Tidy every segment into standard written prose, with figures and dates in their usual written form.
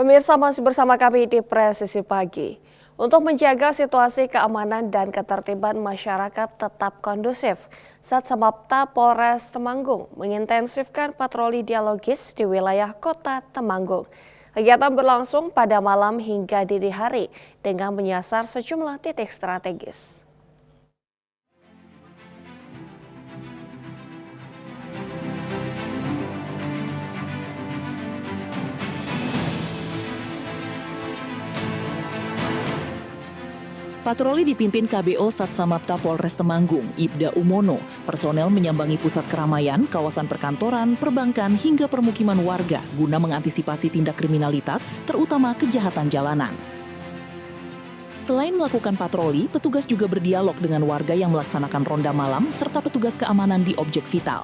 Pemirsa masih bersama kami di Presisi Pagi. Untuk menjaga situasi keamanan dan ketertiban masyarakat tetap kondusif, Satsamapta Polres Temanggung mengintensifkan patroli dialogis di wilayah kota Temanggung. Kegiatan berlangsung pada malam hingga dini hari dengan menyasar sejumlah titik strategis. Patroli dipimpin KBO Satsamapta Polres Temanggung, Ibda Umono. Personel menyambangi pusat keramaian, kawasan perkantoran, perbankan, hingga permukiman warga guna mengantisipasi tindak kriminalitas, terutama kejahatan jalanan. Selain melakukan patroli, petugas juga berdialog dengan warga yang melaksanakan ronda malam serta petugas keamanan di objek vital.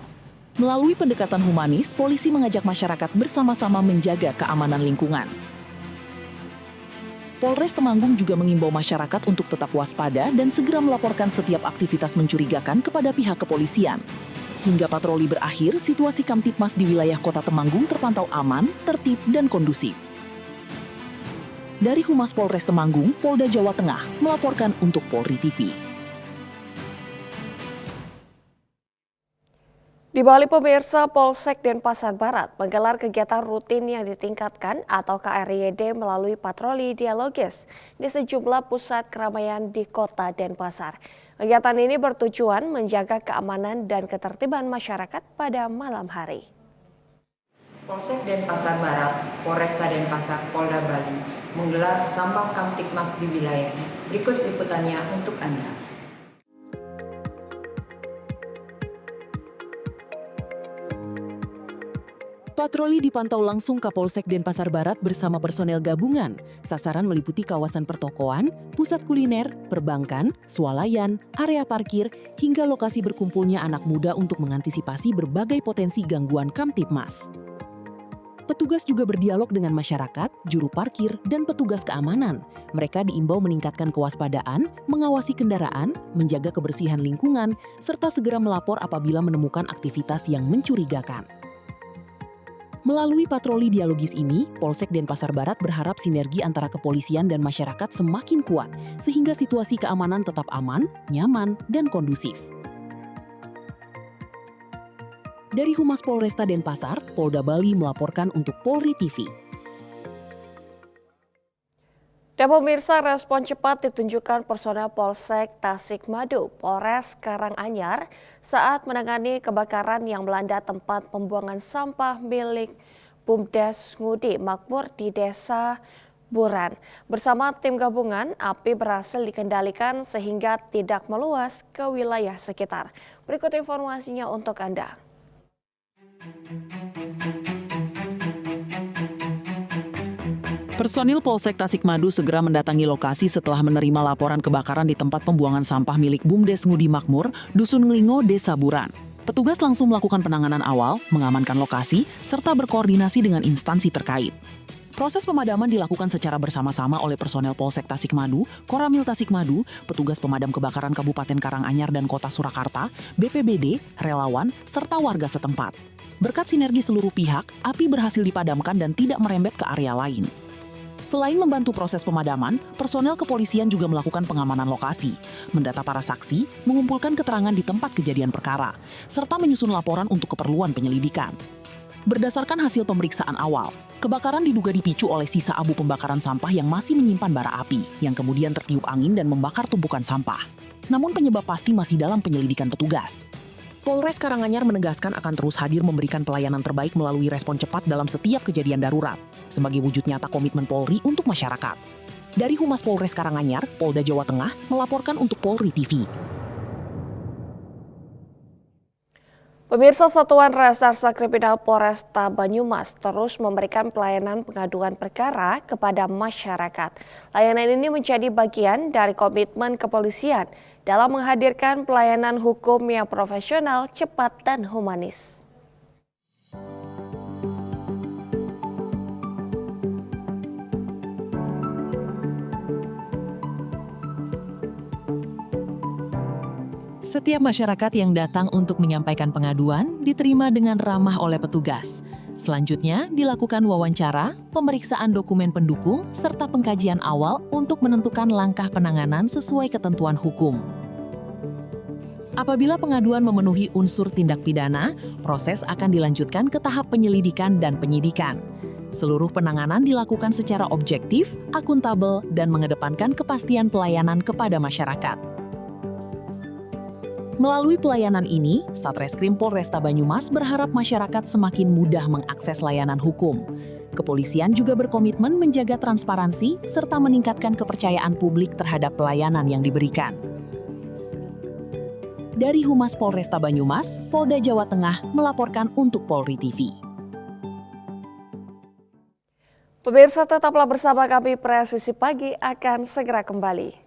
Melalui pendekatan humanis, polisi mengajak masyarakat bersama-sama menjaga keamanan lingkungan. Polres Temanggung juga mengimbau masyarakat untuk tetap waspada dan segera melaporkan setiap aktivitas mencurigakan kepada pihak kepolisian. Hingga patroli berakhir, situasi Kamtipmas di wilayah kota Temanggung terpantau aman, tertib, dan kondusif. Dari Humas Polres Temanggung, Polda Jawa Tengah melaporkan untuk Polri TV. Di Bali, pemirsa, Polsek Denpasar Barat menggelar kegiatan rutin yang ditingkatkan atau KRYD melalui patroli dialogis di sejumlah pusat keramaian di kota Denpasar. Kegiatan ini bertujuan menjaga keamanan dan ketertiban masyarakat pada malam hari. Polsek Denpasar Barat, Polresta Denpasar, Polda Bali menggelar Sambang Kamtipmas di wilayahnya. Berikut liputannya untuk Anda. Patroli dipantau langsung Kapolsek Denpasar Barat bersama personel gabungan. Sasaran meliputi kawasan pertokoan, pusat kuliner, perbankan, swalayan, area parkir, hingga lokasi berkumpulnya anak muda untuk mengantisipasi berbagai potensi gangguan Kamtipmas. Petugas juga berdialog dengan masyarakat, juru parkir, dan petugas keamanan. Mereka diimbau meningkatkan kewaspadaan, mengawasi kendaraan, menjaga kebersihan lingkungan, serta segera melapor apabila menemukan aktivitas yang mencurigakan. Melalui patroli dialogis ini, Polsek Denpasar Barat berharap sinergi antara kepolisian dan masyarakat semakin kuat, sehingga situasi keamanan tetap aman, nyaman, dan kondusif. Dari Humas Polresta Denpasar, Polda Bali melaporkan untuk Polri TV. Dan pemirsa, respon cepat ditunjukkan personel Polsek Tasikmadu, Polres Karanganyar saat menangani kebakaran yang melanda tempat pembuangan sampah milik Bumdes Ngudi Makmur di Desa Buran. Bersama tim gabungan, api berhasil dikendalikan sehingga tidak meluas ke wilayah sekitar. Berikut informasinya untuk Anda. Personil Polsek Tasikmadu segera mendatangi lokasi setelah menerima laporan kebakaran di tempat pembuangan sampah milik Bumdes Ngudi Makmur, Dusun Nglingo, Desa Buran. Petugas langsung melakukan penanganan awal, mengamankan lokasi, serta berkoordinasi dengan instansi terkait. Proses pemadaman dilakukan secara bersama-sama oleh personel Polsek Tasikmadu, Koramil Tasikmadu, petugas pemadam kebakaran Kabupaten Karanganyar dan Kota Surakarta, BPBD, relawan, serta warga setempat. Berkat sinergi seluruh pihak, api berhasil dipadamkan dan tidak merembet ke area lain. Selain membantu proses pemadaman, personel kepolisian juga melakukan pengamanan lokasi, mendata para saksi, mengumpulkan keterangan di tempat kejadian perkara, serta menyusun laporan untuk keperluan penyelidikan. Berdasarkan hasil pemeriksaan awal, kebakaran diduga dipicu oleh sisa abu pembakaran sampah yang masih menyimpan bara api, yang kemudian tertiup angin dan membakar tumpukan sampah. Namun penyebab pasti masih dalam penyelidikan petugas. Polres Karanganyar menegaskan akan terus hadir memberikan pelayanan terbaik melalui respon cepat dalam setiap kejadian darurat, sebagai wujud nyata komitmen Polri untuk masyarakat. Dari Humas Polres Karanganyar, Polda Jawa Tengah melaporkan untuk Polri TV. Pemirsa, Satuan Reserse Kriminal Polresta Banyumas terus memberikan pelayanan pengaduan perkara kepada masyarakat. Layanan ini menjadi bagian dari komitmen kepolisian dalam menghadirkan pelayanan hukum yang profesional, cepat, dan humanis. Setiap masyarakat yang datang untuk menyampaikan pengaduan diterima dengan ramah oleh petugas. Selanjutnya, dilakukan wawancara, pemeriksaan dokumen pendukung, serta pengkajian awal untuk menentukan langkah penanganan sesuai ketentuan hukum. Apabila pengaduan memenuhi unsur tindak pidana, proses akan dilanjutkan ke tahap penyelidikan dan penyidikan. Seluruh penanganan dilakukan secara objektif, akuntabel, dan mengedepankan kepastian pelayanan kepada masyarakat. Melalui pelayanan ini, Satreskrim Polresta Banyumas berharap masyarakat semakin mudah mengakses layanan hukum. Kepolisian juga berkomitmen menjaga transparansi serta meningkatkan kepercayaan publik terhadap pelayanan yang diberikan. Dari Humas Polresta Banyumas, Polda Jawa Tengah melaporkan untuk Polri TV. Pemirsa tetaplah bersama kami, Presisi Pagi akan segera kembali.